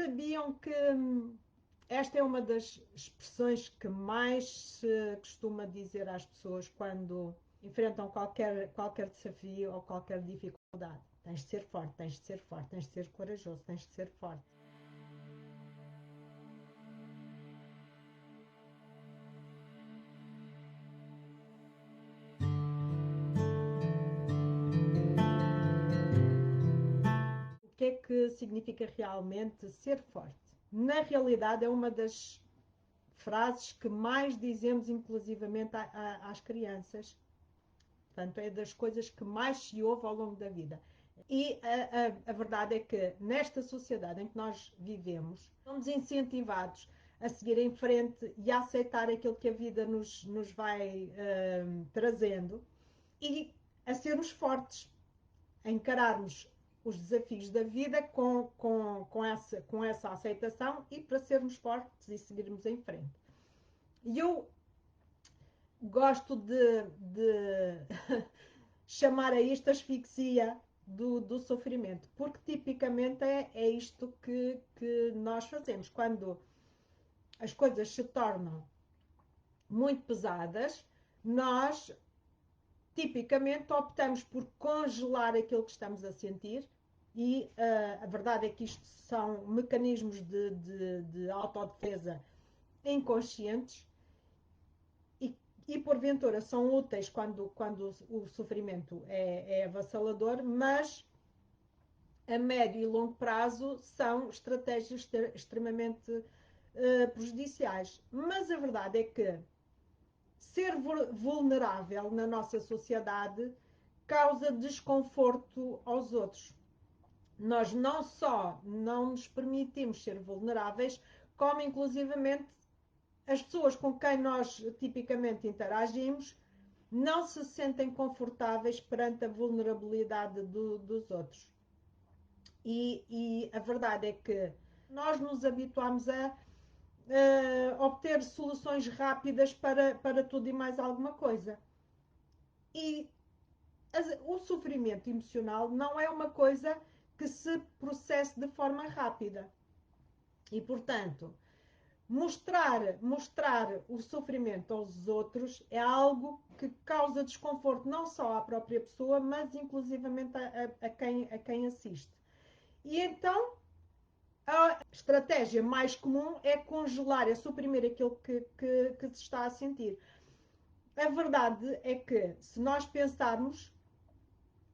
sabiam que esta é uma das expressões que mais se costuma dizer às pessoas quando enfrentam qualquer desafio ou qualquer dificuldade? Tens de ser forte, tens de ser forte, tens de ser corajoso, tens de ser forte. O que é que significa realmente ser forte? Na realidade, é uma das frases que mais dizemos, inclusivamente, às crianças. Portanto, é das coisas que mais se ouve ao longo da vida. E a verdade é que nesta sociedade em que nós vivemos, somos incentivados a seguir em frente e a aceitar aquilo que a vida nos vai trazendo e a sermos fortes, a encararmos os desafios da vida com essa aceitação e para sermos fortes e seguirmos em frente. E eu gosto de chamar a isto asfixia do sofrimento, porque tipicamente é isto que nós fazemos. Quando as coisas se tornam muito pesadas, nós tipicamente optamos por congelar aquilo que estamos a sentir e a verdade é que isto são mecanismos de autodefesa inconscientes e porventura são úteis quando o sofrimento é avassalador, mas a médio e longo prazo são estratégias extremamente prejudiciais. Mas a verdade é que ser vulnerável na nossa sociedade causa desconforto aos outros. Nós não só não nos permitimos ser vulneráveis, como inclusivamente as pessoas com quem nós tipicamente interagimos não se sentem confortáveis perante a vulnerabilidade dos outros. E a verdade é que nós nos habituamos a obter soluções rápidas para tudo e mais alguma coisa. E o sofrimento emocional não é uma coisa que se processe de forma rápida. E, portanto, mostrar o sofrimento aos outros é algo que causa desconforto não só à própria pessoa, mas inclusivamente a quem assiste. E então a estratégia mais comum é congelar, é suprimir aquilo que se está a sentir. A verdade é que, se nós pensarmos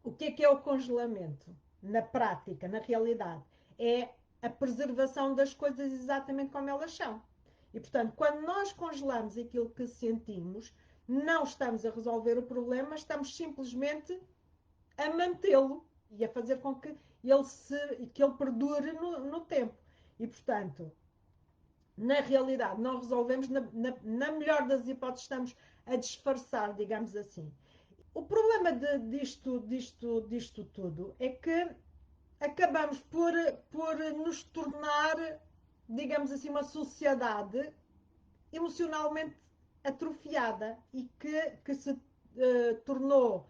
o que é o congelamento, na prática, na realidade, é a preservação das coisas exatamente como elas são. E, portanto, quando nós congelamos aquilo que sentimos, não estamos a resolver o problema, estamos simplesmente a mantê-lo e a fazer com que ele perdure no tempo. E, portanto, na realidade, não resolvemos, na melhor das hipóteses, estamos a disfarçar, digamos assim. O problema disto tudo é que acabamos por nos tornar, digamos assim, uma sociedade emocionalmente atrofiada e que se tornou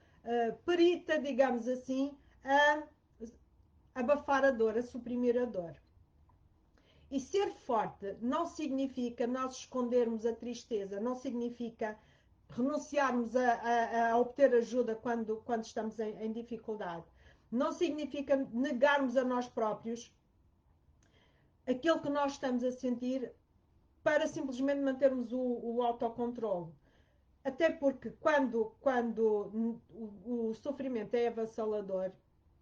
perita, digamos assim, a abafar a dor, a suprimir a dor. E ser forte não significa nós escondermos a tristeza, não significa renunciarmos a obter ajuda quando estamos em dificuldade. Não significa negarmos a nós próprios aquilo que nós estamos a sentir para simplesmente mantermos o autocontrole. Até porque quando o sofrimento é avassalador,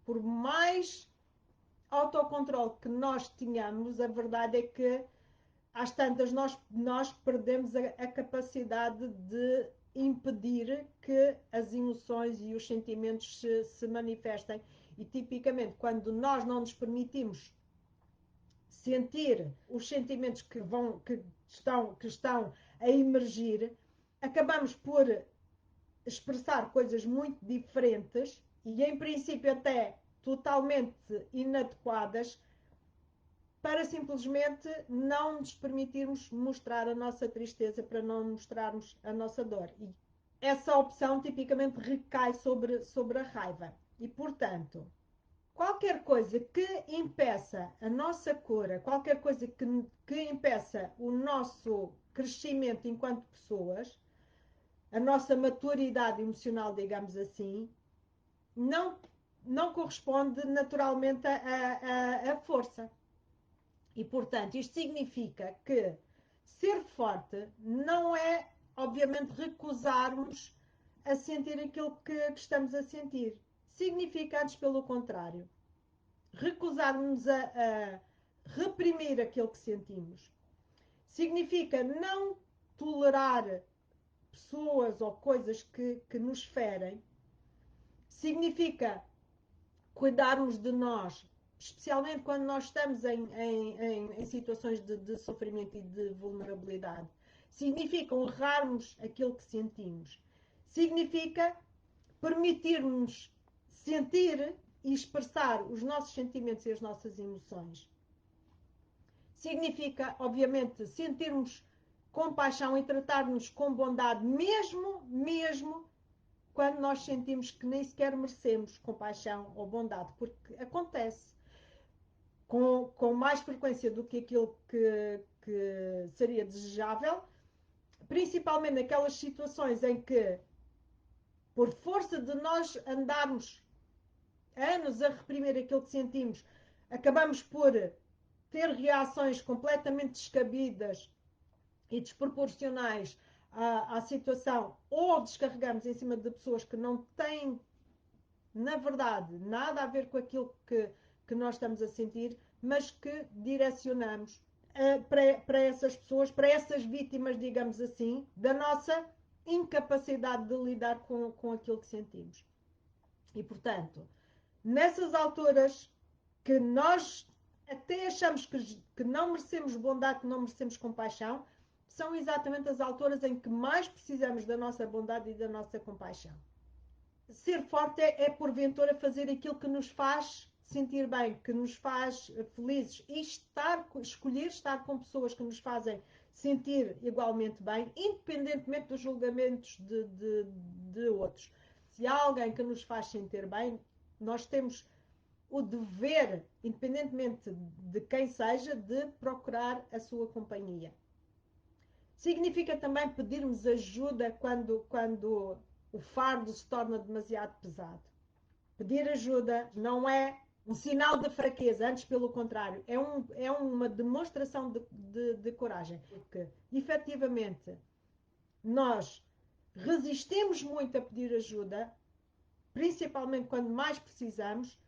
por mais autocontrole que nós tenhamos, a verdade é que às tantas nós perdemos a capacidade de impedir que as emoções e os sentimentos se manifestem. E tipicamente, quando nós não nos permitimos sentir os sentimentos que estão a emergir, acabamos por expressar coisas muito diferentes e, em princípio, até totalmente inadequadas para simplesmente não nos permitirmos mostrar a nossa tristeza, para não mostrarmos a nossa dor. E essa opção tipicamente recai sobre a raiva. E, portanto, qualquer coisa que impeça a nossa cura, qualquer coisa que impeça o nosso crescimento enquanto pessoas, a nossa maturidade emocional, digamos assim, não, não corresponde naturalmente à força. E, portanto, isto significa que ser forte não é, obviamente, recusarmos a sentir aquilo que estamos a sentir. Significa, antes, pelo contrário, recusarmos a reprimir aquilo que sentimos. Significa não tolerar pessoas ou coisas que nos ferem. Significa cuidarmos de nós, especialmente quando nós estamos em situações de sofrimento e de vulnerabilidade. Significa honrarmos aquilo que sentimos. Significa permitirmos sentir e expressar os nossos sentimentos e as nossas emoções. Significa, obviamente, sentirmos compaixão e tratar-nos com bondade, mesmo quando nós sentimos que nem sequer merecemos compaixão ou bondade, porque acontece com mais frequência do que aquilo que seria desejável, principalmente naquelas situações em que, por força de nós andarmos anos a reprimir aquilo que sentimos, acabamos por ter reações completamente descabidas e desproporcionais à situação, ou descarregamos em cima de pessoas que não têm, na verdade, nada a ver com aquilo que nós estamos a sentir, mas que direcionamos para essas pessoas, para essas vítimas, digamos assim, da nossa incapacidade de lidar com aquilo que sentimos. E, portanto, nessas alturas que nós até achamos que não merecemos bondade, que não merecemos compaixão, são exatamente as alturas em que mais precisamos da nossa bondade e da nossa compaixão. Ser forte é porventura fazer aquilo que nos faz sentir bem, que nos faz felizes e escolher estar com pessoas que nos fazem sentir igualmente bem, independentemente dos julgamentos de outros. Se há alguém que nos faz sentir bem, nós temos o dever, independentemente de quem seja, de procurar a sua companhia. Significa também pedirmos ajuda quando o fardo se torna demasiado pesado. Pedir ajuda não é um sinal de fraqueza, antes pelo contrário, é uma demonstração de coragem, porque efetivamente nós resistimos muito a pedir ajuda, principalmente quando mais precisamos,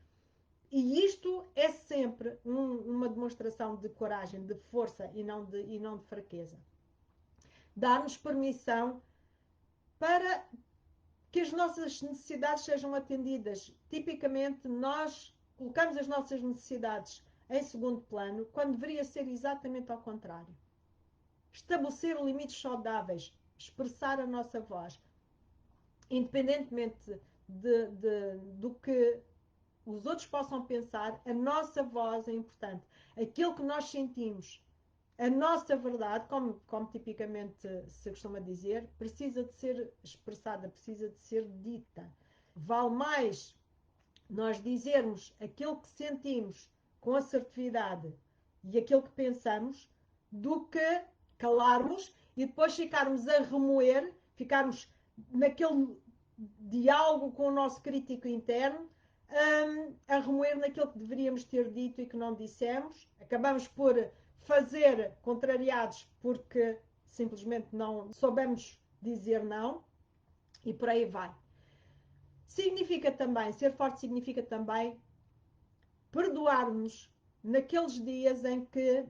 e isto é sempre uma demonstração de coragem, de força e não de fraqueza. Dar-nos permissão para que as nossas necessidades sejam atendidas. Tipicamente, nós colocamos as nossas necessidades em segundo plano, quando deveria ser exatamente ao contrário. Estabelecer limites saudáveis, expressar a nossa voz, independentemente do que os outros possam pensar, a nossa voz é importante. Aquilo que nós sentimos, a nossa verdade, como tipicamente se costuma dizer, precisa de ser expressada, precisa de ser dita. Vale mais nós dizermos aquilo que sentimos com assertividade e aquilo que pensamos, do que calarmos e depois ficarmos a remoer, ficarmos naquele diálogo com o nosso crítico interno, a remoer naquilo que deveríamos ter dito e que não dissemos. Acabamos por fazer contrariados porque simplesmente não soubemos dizer não, e por aí vai. Significa também, ser forte significa também perdoar-nos naqueles dias em que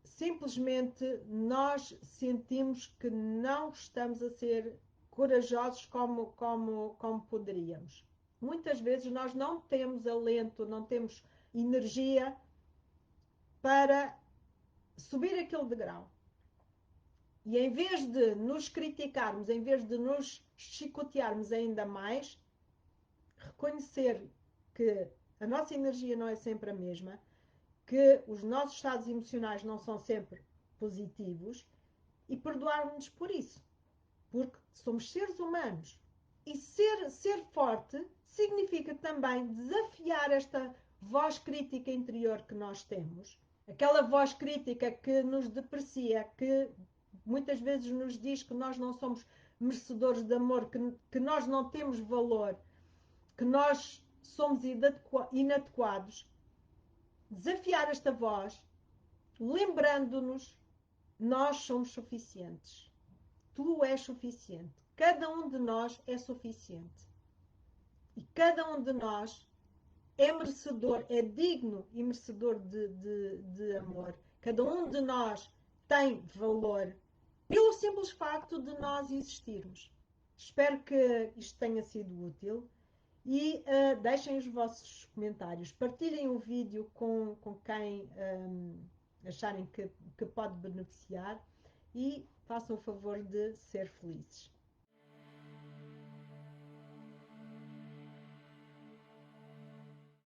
simplesmente nós sentimos que não estamos a ser corajosos como poderíamos. Muitas vezes nós não temos alento, não temos energia para subir aquele degrau. E em vez de nos criticarmos, em vez de nos chicotearmos ainda mais, reconhecer que a nossa energia não é sempre a mesma, que os nossos estados emocionais não são sempre positivos, e perdoar-nos por isso. Porque somos seres humanos. E ser forte significa também desafiar esta voz crítica interior que nós temos, aquela voz crítica que nos deprecia, que muitas vezes nos diz que nós não somos merecedores de amor, que nós não temos valor, que nós somos inadequados. Desafiar esta voz, lembrando-nos, nós somos suficientes. Tu és suficiente. Cada um de nós é suficiente. E cada um de nós é merecedor, é digno e merecedor de amor. Cada um de nós tem valor pelo simples facto de nós existirmos. Espero que isto tenha sido útil e deixem os vossos comentários. Partilhem o vídeo com quem acharem que pode beneficiar e façam o favor de ser felizes.